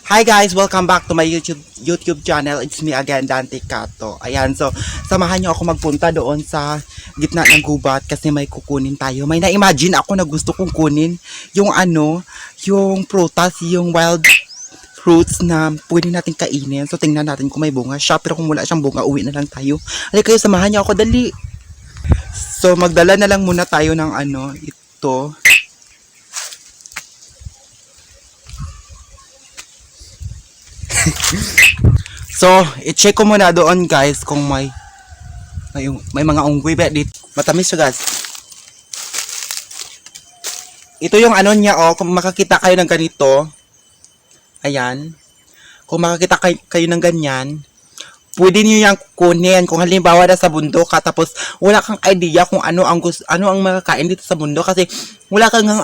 Hi guys! Welcome back to my YouTube channel. It's me again, Dante Cato. Ayan, so samahan niyo ako magpunta doon sa gitna ng gubat kasi may kukunin tayo. May na-imagine ako na gusto kong kunin yung yung prutas, yung wild fruits na pwede natin kainin. So tingnan natin kung may bunga siya. Pero kung wala siyang bunga, uwi na lang tayo. Halika kayo, samahan niyo ako, dali. So magdala na lang muna tayo ng ito. So, i-check ko muna doon guys kung may mga unggoy ba dito. Matamis siya guys. Ito yung niya kung makakita kayo ng ganito. Ayan. Kung makakita kayo ng ganyan, pwede niyo yang kunin. Kung halimbawa na sa bundok ka tapos wala kang idea kung ano ang makakain dito sa bundok kasi wala kang alam